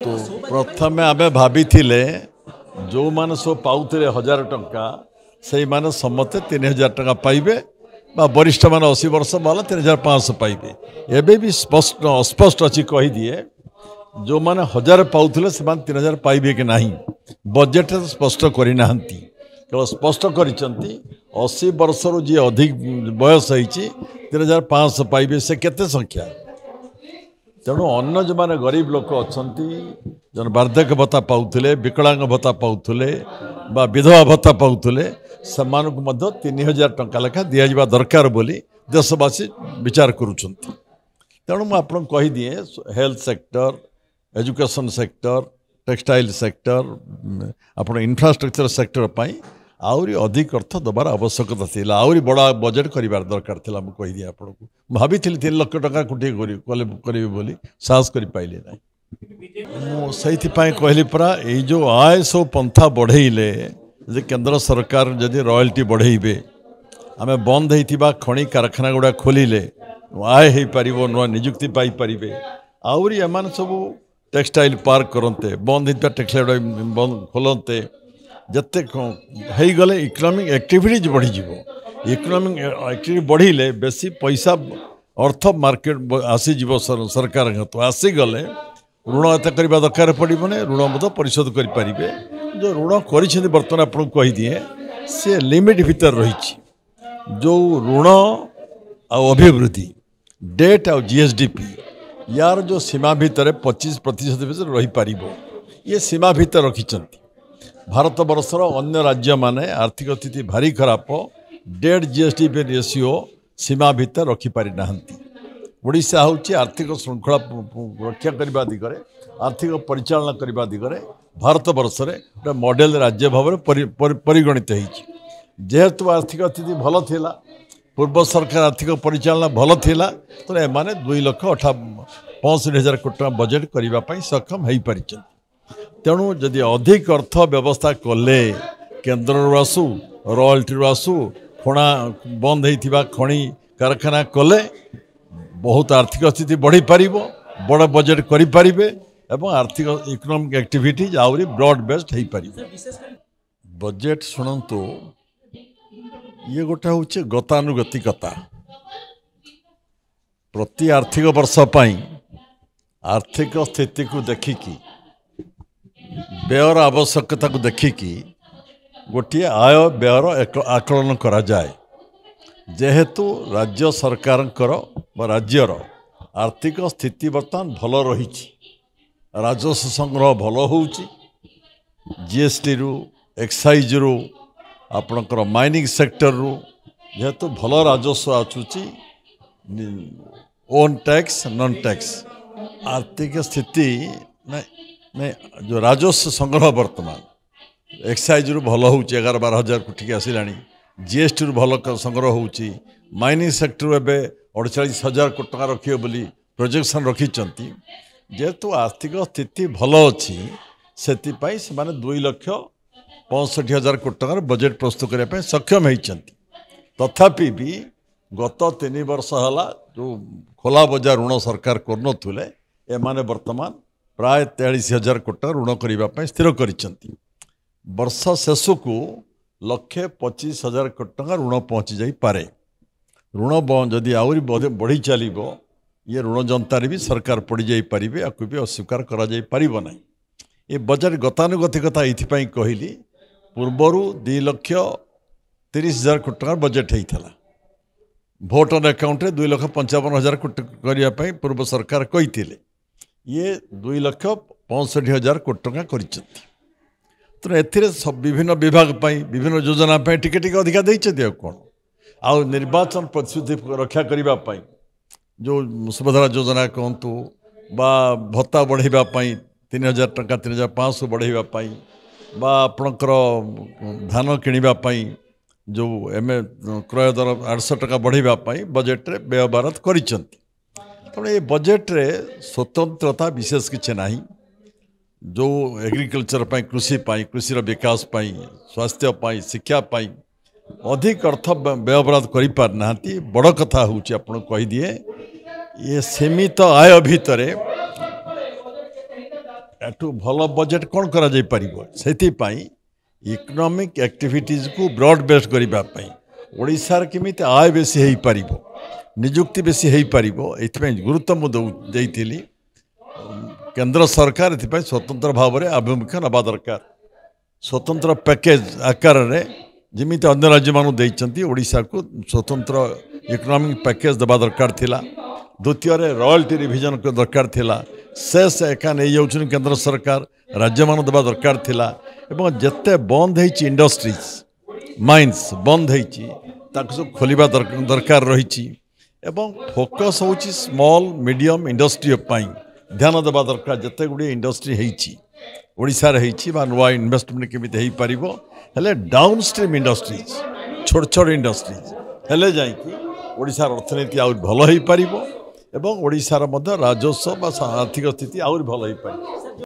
शुणु प्रथमे आम भाभी जो मैंने सब पाते 1000 टंका से मैंने समस्ते 3000 टंका पाइबे वरिष्ठ मान 80 वर्ष वाला 3500 पाइबे। एबे भी स्पष्ट अस्पष्ट अच्छी कहीदिए जो मैंने 1000 पाते से 3000 पाइबे कि नहीं बजेट स्पष्ट करना केवल स्पष्ट कर 80 वर्ष जी अधिक बयस होती 3500 पाइबे से केते संख्या तेणु अन्य जो मैंने गरीब लोक अच्छा जो वार्धक्य भत्ता पाते विकलांग भत्ता पाते विधवा भत्ता पाते से 3000 टंका लेखा दि जा दरकार बोली देशवासी विचार करुँच। तेणु मुझे कहीदिए health sector education sector textile sector आप इंफ्रास्ट्रक्चर सेक्टर पर आउरी अधिक अर्थ दबार आवश्यकता थी आउरी बड़ा बजेट कर दरकार था मुझे कहीदिए आपको भाभी 3 लाख टका कुटे करी बोली साहस कर पाइले ना मुझे कहली परा ये जो आय सब पंथा बढ़ेले केंद्र सरकार जदि रॉयल्टी बढ़ेबे आम बंद होता खनि कारखाना गुड़ा खोलिले आय हो पार नुआ निजुक्ति पाइपर आउरी एम सब टेक्सटाइल पार्क करते बंद होता टेक्सटाइल बंद खोलते जिते गले इकोनॉमिक एक्टिविटीज बढ़ीज इकोनॉमिक एक्टिविटी बढ़िले बेसी पैसा अर्थ मार्केट आसीज सरकार तो आसीगले ऋण एत करवा दरकार पड़ोने ऋण मत परिशोध करें जो ऋण कर बर्तमान आपको कहीदिए सी लिमिट भितर रही जो ऋण अभिवृद्धि डेट आ जीएसडीपी यार जो सीमा भितर 25% रही पार ये सीमा भितर रखिंट भारत वर्षर अन्य राज्य माने आर्थिक स्थिति भारी खराब डेट जीएसडीपी रेशियो सीमा भितर रखिपारि नाहंती। ओडिशा होची आर्थिक श्रृंखला रक्षा करने दिगरे आर्थिक परिचालना करने दिगरे भारत वर्ष में गोटे मॉडल राज्य भाव में परिगणित होती जेहेतु आर्थिक स्थिति भल थिला पूर्व सरकार आर्थिक परिचालना भल थिला तो एमाने 2,65,000 कोटी बजेट करने सक्षम हो पारि तेणु जदि अधिक अर्थ व्यवस्था कले केन्द्र आसू रॉयल्टी आसू खणा बंद होता खनि कारखाना कले बहुत आर्थिक स्थिति बढ़ी पार बड़ बजेट करें एवं आर्थिक इकोनॉमिक एक्टिविटीज आउरी ब्रॉड बेस्ड हो पार बजेट शुणु ये गोटे हूँ गतानुगतिकता प्रति आर्थिक वर्ष आर्थिक स्थिति को देखिकी व्ययर आवश्यकता को देखिकी गोटे आय व्ययर आकलन करा जाए जेहेतु राज्य सरकार राज्यर आर्थिक स्थिति बर्तमान भल रही राजस्व संग्रह भल हो जीएसटी रु एक्साइज रु आपणकर माइनिंग सेक्टर रु जेहेतु भल राजस्व आसूची ओन टैक्स नॉन टैक्स आर्थिक स्थिति नहीं जो राजस्व संग्रह बर्तमान एक्साइज रु भल हो 11-12 हजार कोटी आसला जीएसटी रु भल संग्रह हो माइनिंग सेक्टर एवं 48,000 कोटी टका रखिए बोली प्रोजेक्शन रखिंट जेहेतु आर्थिक स्थिति भल अच्छी से 2,65,000 कोटी टका बजेट प्रस्तुत करने सक्षम होती तथापि भी गत 3 वर्ष है जो खोला बजार ऋण सरकार कर एमाने वर्तमान प्राय 43,000 कोटी टका ऋण करने स्थिर कर वर्ष शेष को 1,25,000 कोटी टका ऋण पहुँची जापे ऋण जदि आहरी बढ़ी चलो ये ऋण जनतार भी सरकार पड़ जापारे आपको भी अस्वीकार कर ये बजेट गतानुगतिकता ये कहली पूर्वर 2,30,000 कोटी टका बजेट होता भोटर अकाउंट 2,55,000 कोटी करने पूर्व सरकार कही ये 2,65,000 कोटी टका कर विभिन्न विभाग विभिन्न योजना टिके अधिका देते कौन आउ निर्वाचन प्रतिश्रुति रक्षा करने जो सुभद्रा योजना कहतु बा भत्ता बढ़ाई 3,000 टंका 3,500 बढ़ाई बा आपणकर धान किणापी जो एम क्रय दर 800 टका बढ़ाई बजेट रे व्यय भारत कर ये बजेट रे स्वतंत्रता विशेष किसी ना जो एग्रीकल्चर कृषि विकास स्वास्थ्य शिक्षा अधिक अर्थ व्यय बराद कर पारना बड़ कथा हूँ आपको कहीदिए ये सीमित आय भितर एटू भल बजेट कौन करा जाई परिबो सेथिपाई इकोनॉमिक एक्टिविटीज को ब्रॉड बेस्ड करने ओडिशार केमिति आय बेसी हो पारिबो निजुक्ति बेसी हो पारिबो एथिपाई गुरुत्व मुझे केंद्र सरकार एथिपाई स्वतंत्र भाव में आभिमुख्य नवा दरकार स्वतंत्र पैकेज आकार रे जमिति अन्य राज्य मानु देइचंती ओडिशा को स्वतंत्र इकोनॉमिक पैकेज दबा दरकार थिला द्वितीय रॉयल्टी रिविजन को दरकार थिला शेष एका नहीं जाउछन केंद्र सरकार राज्य मान दबा दरकार थिला एवं जेते बंद होइची इंडस्ट्रीज माइंस बंद होइची ताको सब खोलिबा दरकार रहिची एवं फोकस होची स्मॉल मीडियम इंडस्ट्री पाई ध्यान देवा दरकार जिते गुड़े इंडस्ट्री होइची ओडिशा रे होइची बा नुआ इन्वेस्टमेंट केमिति हेई परिबो हेले डाउन स्ट्रीम इंडस्ट्रीज छोट छोट इंडस्ट्रीज हेले जाई कि ओडिशार अर्थनीति आउर भल हेई परिबो एवं ओडिशार मध्य राजस्व बा आर्थिक स्थिति आउर भल हेई परिबो।